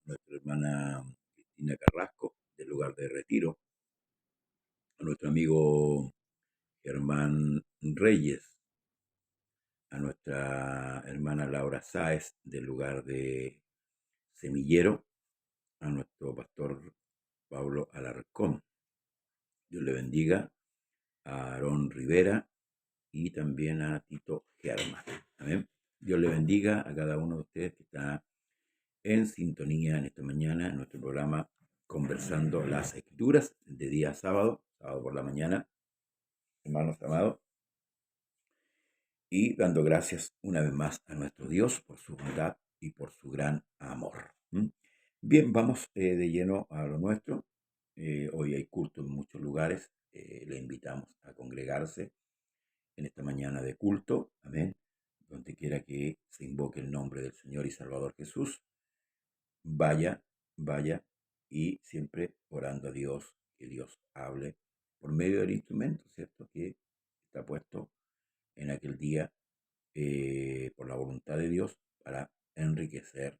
nuestra hermana Cristina Carrasco, del lugar de retiro, a nuestro amigo Germán Reyes, a nuestra hermana Laura Sáez, del lugar de Semillero, a nuestro pastor Pablo Alarcón. Dios le bendiga a Aarón Rivera y también a Tito Germán. Amén. Dios le bendiga a cada uno de ustedes que está en sintonía en esta mañana en nuestro programa Conversando las Escrituras de día sábado, sábado por la mañana, hermanos amados, y dando gracias una vez más a nuestro Dios por su bondad y por su gran amor. Bien, vamos de lleno a lo nuestro. Hoy hay culto en muchos lugares. Le invitamos a congregarse en esta mañana de culto. Amén. Donde quiera que se invoque el nombre del Señor y Salvador Jesús, vaya, vaya, y siempre orando a Dios, que Dios hable por medio del instrumento, ¿cierto? Que está puesto en aquel día por la voluntad de Dios para enriquecer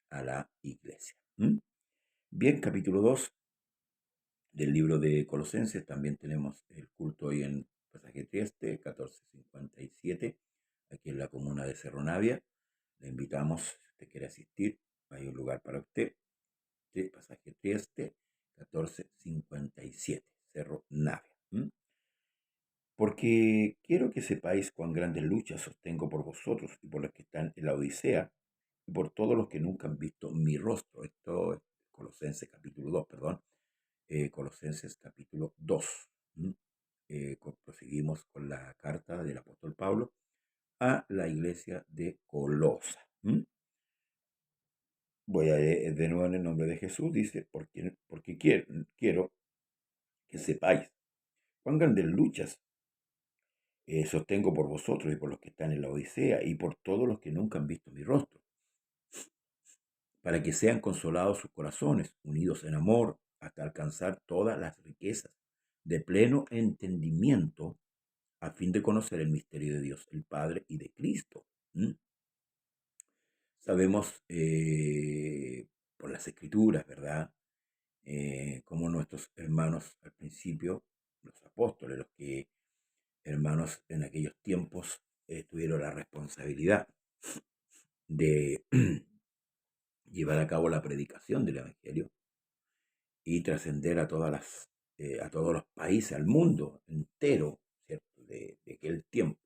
a la iglesia. Bien, capítulo 2 del libro de Colosenses. También tenemos el culto hoy en Pasaje Trieste, 1457, aquí en la comuna de Cerro Navia. Le invitamos, si usted quiere asistir, hay un lugar para usted. Pasaje Trieste, 1457, Cerro Navia. Porque quiero que sepáis cuán grandes luchas sostengo por vosotros y por los que están en la Odisea y por todos los que nunca han visto mi rostro. Esto es Colosenses capítulo 2, perdón. Colosenses capítulo 2. Proseguimos con la carta del apóstol Pablo a la iglesia de Colosa. Voy a leer de nuevo en el nombre de Jesús. Dice, porque quiero que sepáis cuán grandes luchas sostengo por vosotros y por los que están en la Odisea y por todos los que nunca han visto mi rostro, para que sean consolados sus corazones, unidos en amor, hasta alcanzar todas las riquezas de pleno entendimiento, a fin de conocer el misterio de Dios, el Padre y de Cristo. Sabemos por las Escrituras, ¿verdad? Como nuestros hermanos al principio, los apóstoles, los que hermanos en aquellos tiempos tuvieron la responsabilidad de llevar a cabo la predicación del Evangelio y trascender a a todos los países, al mundo entero, ¿cierto? De aquel tiempo.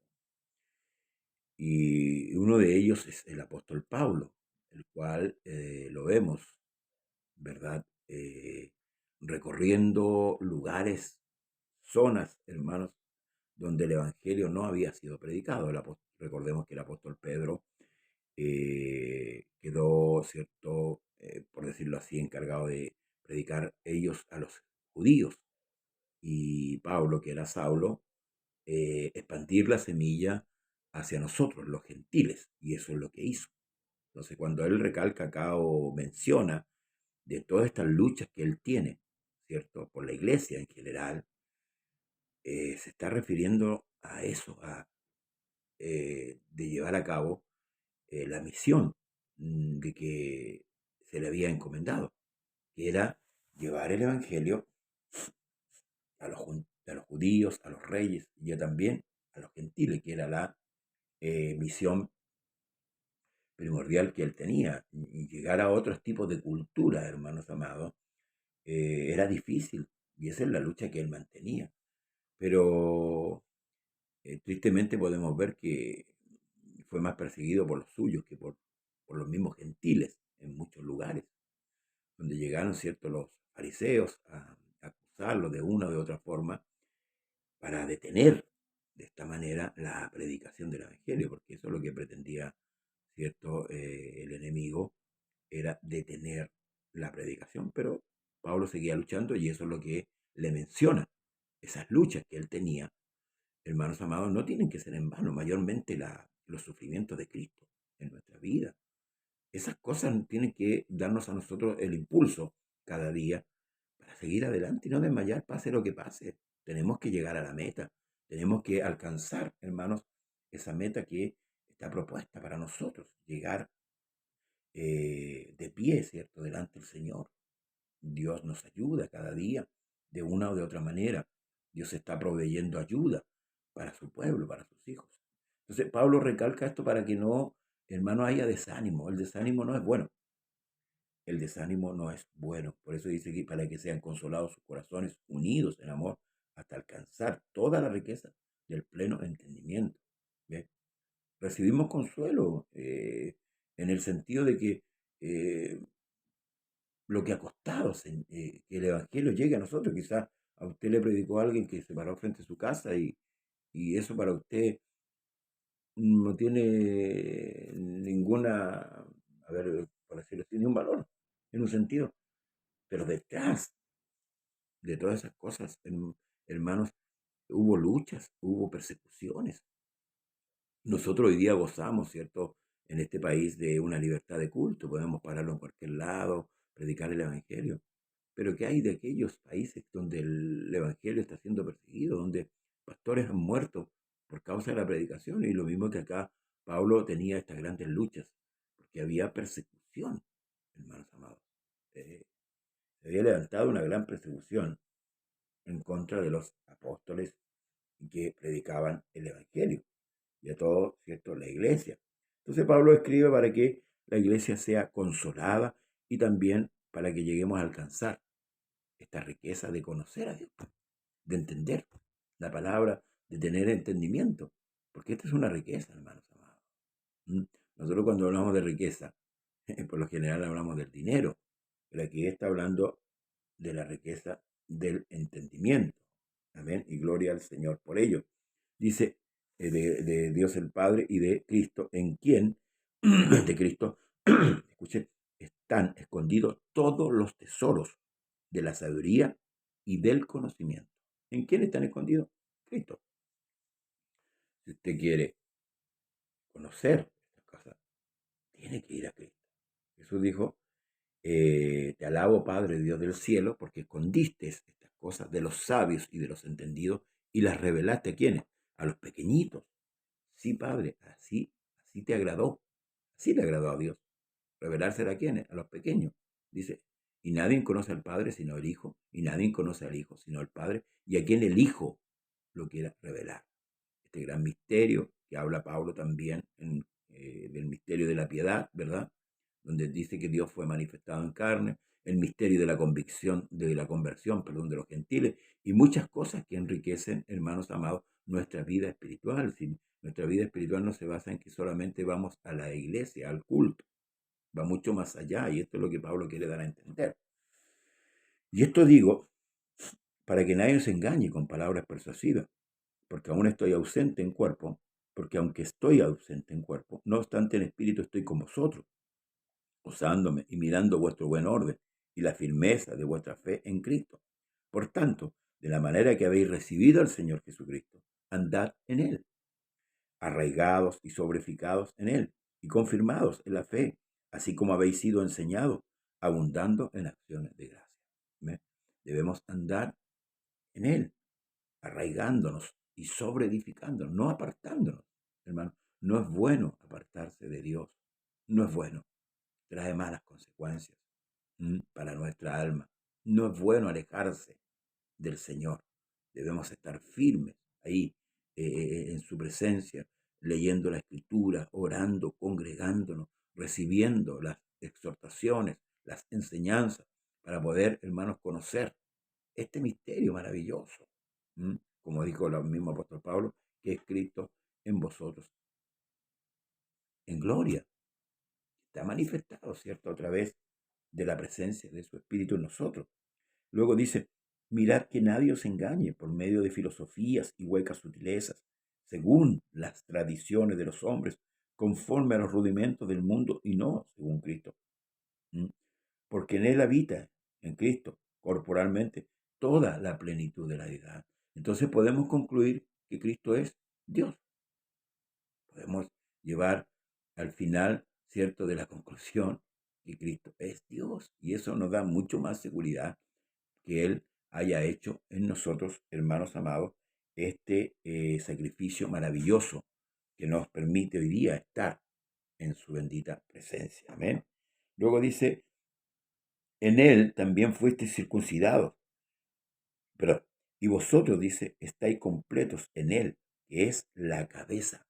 Y uno de ellos es el apóstol Pablo, el cual lo vemos, ¿verdad? Recorriendo lugares, zonas, hermanos, donde el Evangelio no había sido predicado. Recordemos que el apóstol Pedro quedó, ¿cierto? Por decirlo así, encargado de predicar ellos a los judíos. Y Pablo, que era Saulo, expandir la semilla hacia nosotros, los gentiles. Y eso es lo que hizo. Entonces, cuando él recalca acá o menciona de todas estas luchas que él tiene, ¿cierto? Por la iglesia en general, se está refiriendo a eso, de llevar a cabo la misión de que se le había encomendado, que era llevar el Evangelio a los judíos, a los reyes y ya también a los gentiles, que era la misión primordial que él tenía. Y llegar a otros tipos de cultura, hermanos amados, era difícil y esa es la lucha que él mantenía. Pero tristemente podemos ver que fue más perseguido por los suyos que por los mismos gentiles en muchos lugares, donde llegaron, ¿cierto?, los fariseos a acusarlo de una o de otra forma para detener de esta manera la predicación del Evangelio, porque eso es lo que pretendía, ¿cierto?, el enemigo, era detener la predicación, pero Pablo seguía luchando y eso es lo que le menciona, esas luchas que él tenía. Hermanos amados, no tienen que ser en vano, mayormente los sufrimientos de Cristo en nuestra vida. Esas cosas tienen que darnos a nosotros el impulso cada día para seguir adelante y no desmayar, pase lo que pase. Tenemos que llegar a la meta, tenemos que alcanzar, hermanos, esa meta que está propuesta para nosotros, llegar de pie, ¿cierto?, delante del Señor. Dios nos ayuda cada día de una o de otra manera. Dios está proveyendo ayuda para su pueblo, para sus hijos. Entonces, Pablo recalca esto para que no, hermano, haya desánimo. El desánimo no es bueno. El desánimo no es bueno. Por eso dice que para que sean consolados sus corazones, unidos en amor, hasta alcanzar toda la riqueza del pleno entendimiento. ¿Ve? Recibimos consuelo en el sentido de que lo que ha costado que el Evangelio llegue a nosotros. Quizás a usted le predicó a alguien que se paró frente a su casa y eso para usted no tiene ninguna, a ver, por decirlo así, ni un valor, en un sentido. Pero detrás de todas esas cosas, hermanos, hubo luchas, hubo persecuciones. Nosotros hoy día gozamos, ¿cierto?, en este país de una libertad de culto, podemos pararlo en cualquier lado, predicar el Evangelio. Pero ¿qué hay de aquellos países donde el Evangelio está siendo perseguido, donde pastores han muerto por causa de la predicación? Y lo mismo que acá Pablo tenía estas grandes luchas, porque había persecución, hermanos amados. Se había levantado una gran persecución en contra de los apóstoles que predicaban el Evangelio y a todo, ¿cierto?, la iglesia. Entonces Pablo escribe para que la iglesia sea consolada y también para que lleguemos a alcanzar esta riqueza de conocer a Dios, de entender la palabra, de tener entendimiento, porque esta es una riqueza, hermanos amados. Nosotros cuando hablamos de riqueza, por lo general hablamos del dinero, pero aquí está hablando de la riqueza del entendimiento. Amén. Y gloria al Señor por ello. Dice de Dios el Padre y de Cristo, en quien, de Cristo, escuchen, están escondidos todos los tesoros de la sabiduría y del conocimiento. ¿En quién están escondidos? Cristo. Si usted quiere conocer estas cosas, tiene que ir a Cristo. Jesús dijo, te alabo, Padre, Dios del cielo, porque escondiste estas cosas de los sabios y de los entendidos y las revelaste a quiénes, a los pequeñitos. Sí, Padre, así te agradó, así le agradó a Dios. Revelársela a quiénes, a los pequeños. Dice, y nadie conoce al Padre sino el Hijo, y nadie conoce al Hijo sino al Padre, y a quien el Hijo lo quiera revelar. Este gran misterio que habla Pablo también del misterio de la piedad, ¿verdad? Donde dice que Dios fue manifestado en carne, el misterio de la convicción, de la conversión, perdón, de los gentiles, y muchas cosas que enriquecen, hermanos amados, nuestra vida espiritual. Si nuestra vida espiritual no se basa en que solamente vamos a la iglesia, al culto, va mucho más allá, y esto es lo que Pablo quiere dar a entender. Y esto digo para que nadie se engañe con palabras persuasivas, porque aún estoy ausente en cuerpo, porque aunque estoy ausente en cuerpo, no obstante en espíritu estoy con vosotros, gozándome y mirando vuestro buen orden y la firmeza de vuestra fe en Cristo. Por tanto, de la manera que habéis recibido al Señor Jesucristo, andad en Él, arraigados y sobreficados en Él, y confirmados en la fe, así como habéis sido enseñados, abundando en acciones de gracia. ¿Ve? Debemos andar en Él, arraigándonos y sobreedificándonos, no apartándonos, hermano. No es bueno apartarse de Dios, no es bueno, trae malas consecuencias para nuestra alma. No es bueno alejarse del Señor. Debemos estar firmes ahí en su presencia, leyendo la Escritura, orando, congregándonos, recibiendo las exhortaciones, las enseñanzas, para poder, hermanos, conocer este misterio maravilloso, como dijo el mismo apóstol Pablo, que es Cristo en vosotros, en gloria. Está manifestado, ¿cierto?, a través de la presencia de su Espíritu en nosotros. Luego dice, mirad que nadie os engañe por medio de filosofías y huecas sutilezas, según las tradiciones de los hombres, conforme a los rudimentos del mundo y no según Cristo. Porque en Él habita, en Cristo, corporalmente, toda la plenitud de la deidad. Entonces podemos concluir que Cristo es Dios. Podemos llevar al final, ¿cierto?, de la conclusión que Cristo es Dios. Y eso nos da mucho más seguridad que Él haya hecho en nosotros, hermanos amados, este sacrificio maravilloso que nos permite hoy día estar en su bendita presencia. Amén. Luego dice, en él también fuisteis circuncidados, pero, y vosotros, dice, estáis completos en él, que es la cabeza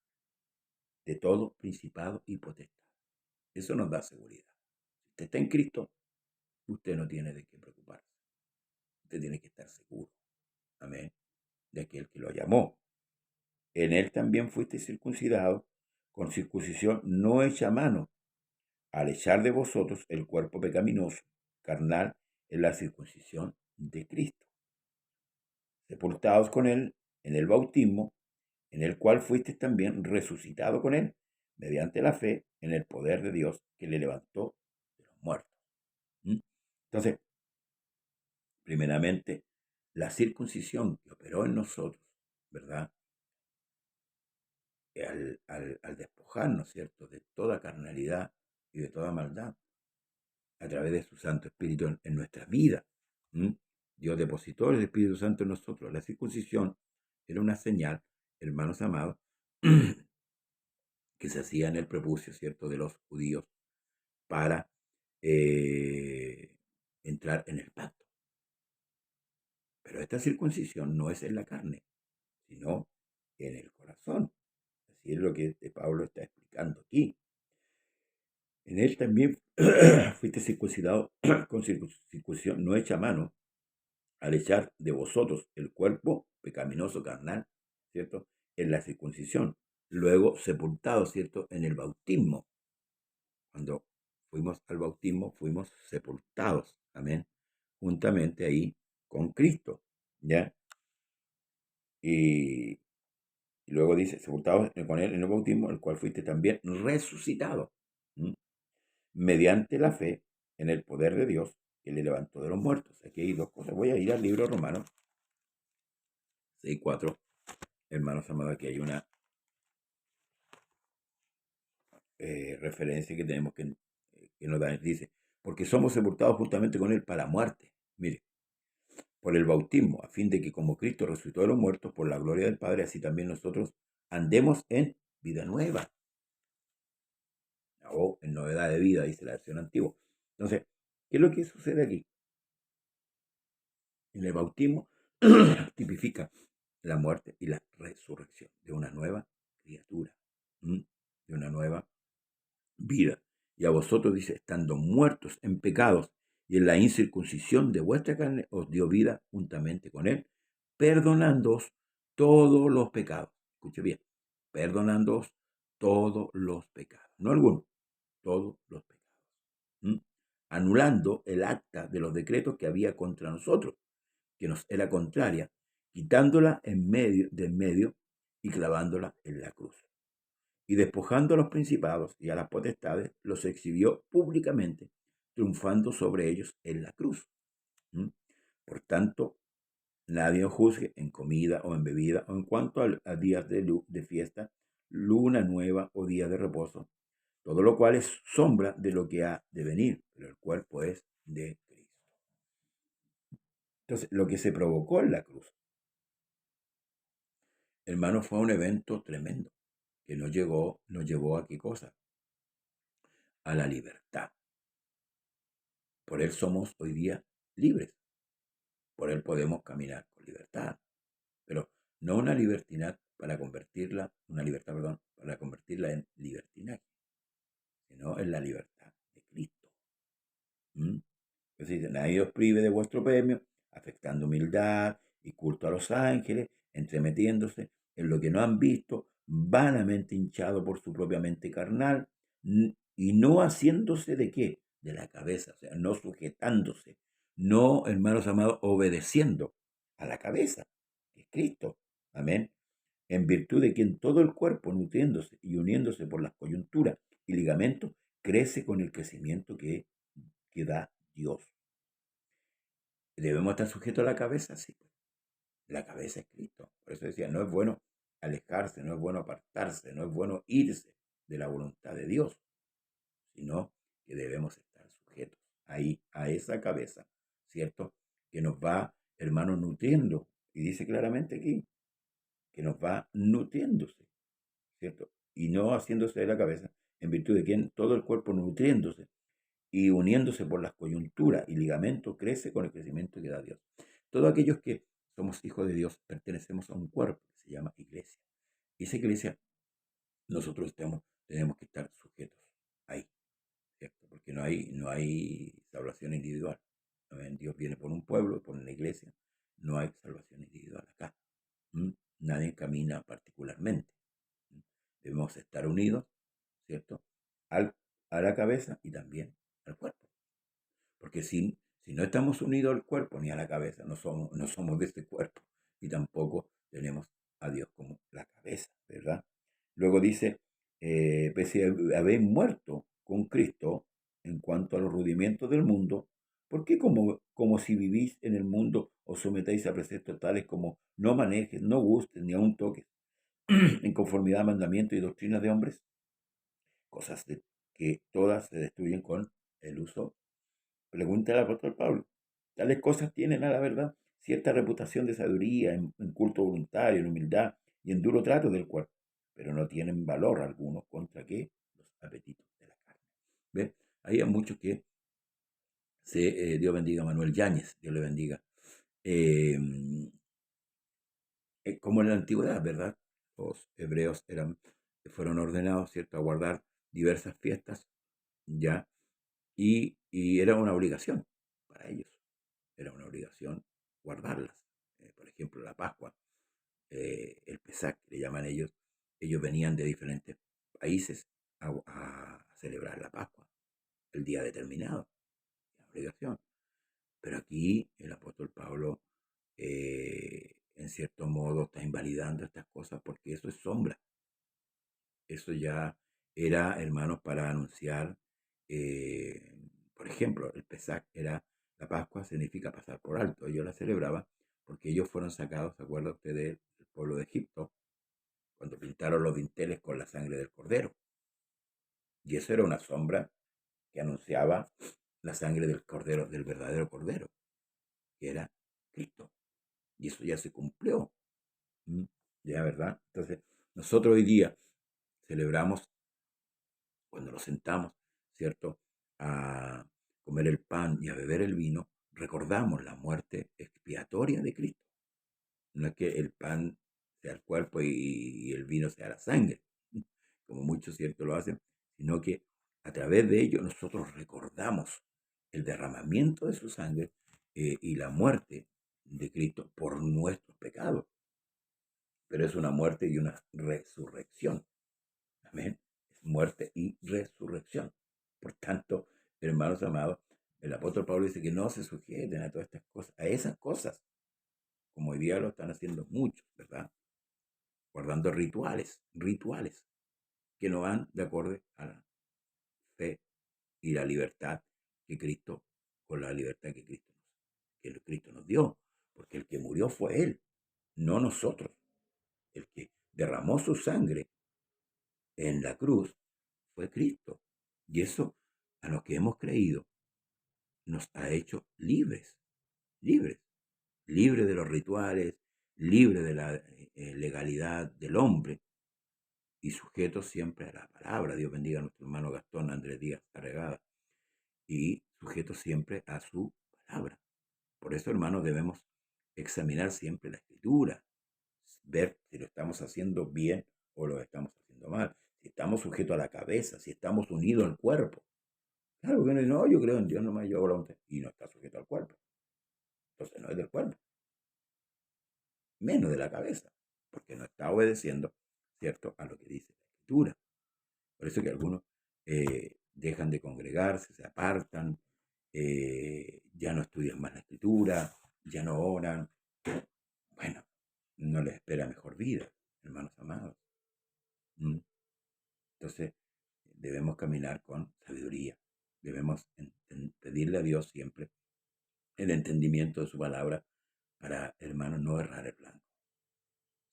de todo principado y potestad. Eso nos da seguridad. Si usted está en Cristo, usted no tiene de qué preocuparse. Usted tiene que estar seguro, amén, de aquel que lo llamó. En él también fuiste circuncidado con circuncisión no hecha a mano, al echar de vosotros el cuerpo pecaminoso, carnal, en la circuncisión de Cristo, sepultados con él en el bautismo, en el cual fuiste también resucitado con él, mediante la fe en el poder de Dios que le levantó de los muertos. Entonces, primeramente, la circuncisión que operó en nosotros, ¿verdad? Al despojarnos, ¿cierto?, de toda carnalidad y de toda maldad, a través de su Santo Espíritu en nuestra vida. Dios depositó el Espíritu Santo en nosotros. La circuncisión era una señal, hermanos amados, que se hacía en el prepucio, ¿cierto?, de los judíos para entrar en el pacto. Pero esta circuncisión no es en la carne, sino en el corazón. Así es lo que Pablo está explicando aquí. En él también fuiste circuncidado con circuncisión no hecha a mano, al echar de vosotros el cuerpo pecaminoso carnal, ¿cierto? En la circuncisión. Luego sepultado, ¿cierto? En el bautismo. Cuando fuimos al bautismo, fuimos sepultados, amén, juntamente ahí con Cristo, ¿ya? Y luego dice, sepultados con él en el bautismo, el cual fuiste también resucitado, mediante la fe en el poder de Dios que le levantó de los muertos. Aquí hay dos cosas. Voy a ir al libro Romanos 6:4. Hermanos amados, aquí hay una referencia que tenemos que nos da. Dice, porque somos sepultados juntamente con él para muerte. Mire, por el bautismo, a fin de que como Cristo resucitó de los muertos por la gloria del Padre, así también nosotros andemos en vida nueva, o en novedad de vida, dice la versión antigua. Entonces, ¿qué es lo que sucede aquí? En el bautismo tipifica la muerte y la resurrección de una nueva criatura, de una nueva vida. Y a vosotros, dice, estando muertos en pecados y en la incircuncisión de vuestra carne, os dio vida juntamente con él, perdonándoos todos los pecados. Escuche bien, perdonándoos todos los pecados, no algunos, todos los pecados. Anulando el acta de los decretos que había contra nosotros, que nos era contraria, quitándola de en medio y clavándola en la cruz. Y despojando a los principados y a las potestades, los exhibió públicamente, triunfando sobre ellos en la cruz. Por tanto, nadie os juzgue en comida o en bebida o en cuanto a días de fiesta, luna nueva o día de reposo, todo lo cual es sombra de lo que ha de venir, pero el cuerpo es de Cristo. Entonces, lo que se provocó en la cruz, hermano, fue un evento tremendo que nos llevó a qué cosa? A la libertad. Por él somos hoy día libres. Por él podemos caminar con libertad. Pero no una libertad para convertirla en libertinaje, sino en la libertad de Cristo. Entonces dice, nadie os prive de vuestro premio, afectando humildad y culto a los ángeles, entremetiéndose en lo que no han visto, vanamente hinchado por su propia mente carnal, y no haciéndose de qué, de la cabeza, o sea, no sujetándose, no, hermanos amados, obedeciendo a la cabeza, que es Cristo, amén, en virtud de quien todo el cuerpo, nutriéndose y uniéndose por las coyunturas y ligamentos, crece con el crecimiento que da Dios. ¿Debemos estar sujetos a la cabeza? Sí. La cabeza es Cristo. Por eso decía, no es bueno alejarse, no es bueno apartarse, no es bueno irse de la voluntad de Dios, sino que debemos estar sujetos ahí, a esa cabeza, ¿cierto? Que nos va, hermano, nutriendo. Y dice claramente aquí, que nos va nutriéndose, ¿cierto? Y no haciéndose de la cabeza, en virtud de quien todo el cuerpo nutriéndose y uniéndose por las coyunturas y ligamentos, crece con el crecimiento que da Dios. Todos aquellos que somos hijos de Dios pertenecemos a un cuerpo que se llama iglesia. Y esa iglesia, nosotros tenemos que estar sujetos ahí, ¿cierto? Porque no hay salvación individual. Amén. Dios viene por un pueblo, por una iglesia. No hay salvación individual acá. ¿Mm? Nadie camina particularmente. ¿Mm? Debemos estar unidos, ¿cierto? Al, a la cabeza y también al cuerpo. Porque si no estamos unidos al cuerpo ni a la cabeza, no somos de este cuerpo. Y tampoco tenemos a Dios como la cabeza, ¿verdad? Luego dice, pese a habéis muerto con Cristo en cuanto a los rudimentos del mundo, ¿por qué como si vivís en el mundo os sometéis a preceptos tales como no manejes, no gustes, ni aun toques, en conformidad a mandamientos y doctrinas de hombres? Cosas que todas se destruyen con el uso. Pregunta al apóstol Pablo. Tales cosas tienen, a la verdad, cierta reputación de sabiduría, en culto voluntario, en humildad y en duro trato del cuerpo, pero no tienen valor alguno contra qué los apetitos de la carne. ¿Ve? Hay muchos que Dios bendiga a Manuel Yáñez, Dios le bendiga. Eh, como en la antigüedad, ¿verdad? Los hebreos fueron ordenados, ¿cierto?, a guardar diversas fiestas, ¿ya? Y era una obligación para ellos. Era una obligación guardarlas. Por ejemplo, la Pascua, el Pesach, que le llaman ellos venían de diferentes países a celebrar la Pascua, el día determinado, la obligación. Pero aquí el apóstol Pablo, en cierto modo, está invalidando estas cosas porque eso es sombra. Eso ya era, hermanos, para anunciar, eh, por ejemplo, el Pesach era, la Pascua significa pasar por alto. Ellos la celebraban porque ellos fueron sacados, ¿se acuerda usted del pueblo de Egipto? Cuando pintaron los dinteles con la sangre del cordero. Y eso era una sombra que anunciaba la sangre del cordero, del verdadero cordero, que era Cristo. Y eso ya se cumplió. ¿Mm? Ya, ¿verdad? Entonces, nosotros hoy día celebramos cuando nos sentamos, ¿cierto?, a comer el pan y a beber el vino, recordamos la muerte expiatoria de Cristo. No es que el pan sea el cuerpo y el vino sea la sangre, como muchos, ¿cierto?, lo hacen, sino que a través de ello nosotros recordamos el derramamiento de su sangre, y la muerte de Cristo por nuestros pecados. Pero es una muerte y una resurrección. Amén. Es muerte y resurrección. Por tanto, hermanos amados, el apóstol Pablo dice que no se sujeten a todas estas cosas, a esas cosas, como hoy día lo están haciendo muchos, ¿verdad? Guardando rituales que no van de acuerdo a la fe y la libertad que Cristo, con la libertad que Cristo nos dio. Porque el que murió fue Él, no nosotros. El que derramó su sangre en la cruz fue Cristo. Y eso, a los que hemos creído, nos ha hecho libres, libres, libres de los rituales, libres de la legalidad del hombre y sujetos siempre a la palabra. Dios bendiga a nuestro hermano Gastón Andrés Díaz Arregada. Y sujetos siempre a su palabra. Por eso, hermanos, debemos examinar siempre la escritura, ver si lo estamos haciendo bien o lo estamos haciendo mal, si estamos sujetos a la cabeza, si estamos unidos al cuerpo. Claro que uno dice, no, yo creo en Dios nomás, yo hago la voluntad, y no está sujeto al cuerpo. Entonces no es del cuerpo, menos de la cabeza, porque no está obedeciendo, ¿cierto?, a lo que dice la escritura. Por eso que algunos dejan de congregarse, se apartan, ya no estudian más la escritura, ya no oran. Bueno, no les espera mejor vida, hermanos amados. ¿Mm? Entonces, debemos caminar con sabiduría. Debemos pedirle a Dios siempre el entendimiento de su palabra para, hermanos, no errar el blanco.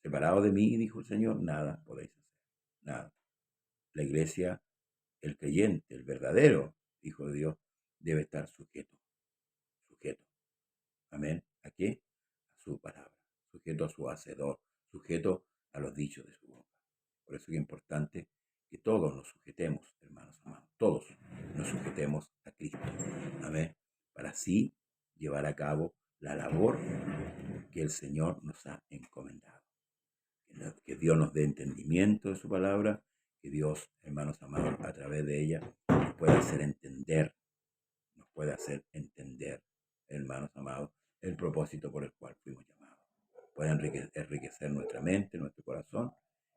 Separado de mí, dijo el Señor, nada podéis hacer. Nada. La iglesia, el creyente, el verdadero Hijo de Dios, debe estar sujeto. Sujeto. Amén. ¿A qué? A su palabra. Sujeto a su hacedor. Sujeto a los dichos de su boca. Por eso es importante que todos nos sujetemos, hermanos amados, todos nos sujetemos a Cristo. Amén. Para así llevar a cabo la labor que el Señor nos ha encomendado. Que Dios nos dé entendimiento de su palabra, que Dios, hermanos amados, a través de ella nos pueda hacer entender, hermanos amados, el propósito por el cual fuimos llamados. Pueda enriquecer nuestra mente, nuestro corazón,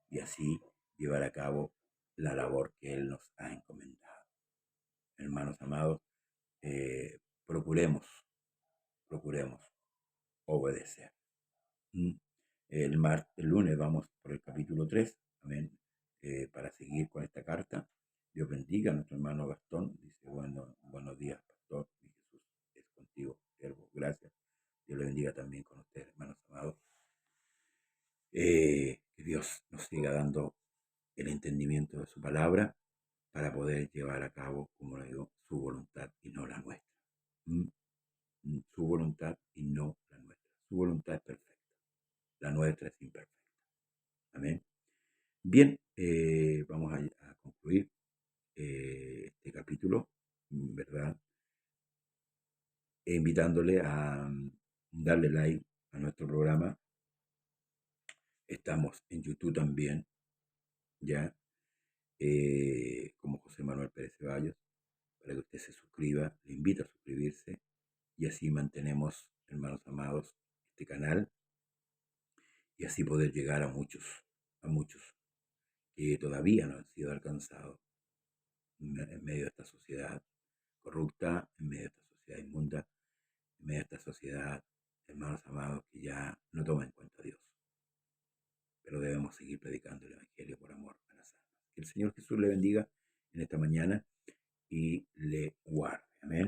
y así llevar a cabo la labor que Él nos ha encomendado. Hermanos amados, procuremos obedecer. ¿Mm? El lunes vamos por el capítulo 3, amén, para seguir con esta carta. Dios bendiga a nuestro hermano Gastón. Dice, buenos días, pastor. Y Jesús es contigo, siervo. Gracias. Dios le bendiga también con ustedes, hermanos amados. Que Dios nos siga dando el entendimiento de su palabra para poder llevar a cabo, como le digo, su voluntad y no la nuestra. ¿Mm? Su voluntad y no la nuestra. Su voluntad es perfecta. La nuestra es imperfecta. Amén. Bien, vamos a concluir este capítulo, ¿verdad? Invitándole a darle like a nuestro programa. Estamos en YouTube también, ya, como José Manuel Pérez Ceballos, para que usted se suscriba, le invito a suscribirse y así mantenemos, hermanos amados, este canal y así poder llegar a muchos que todavía no han sido alcanzados en medio de esta sociedad corrupta, en medio de esta sociedad inmunda, en medio de esta sociedad, hermanos amados, que ya no toma en cuenta a Dios. Pero debemos seguir predicando el Evangelio por amor a las almas. Que el Señor Jesús le bendiga en esta mañana y le guarde. Amén.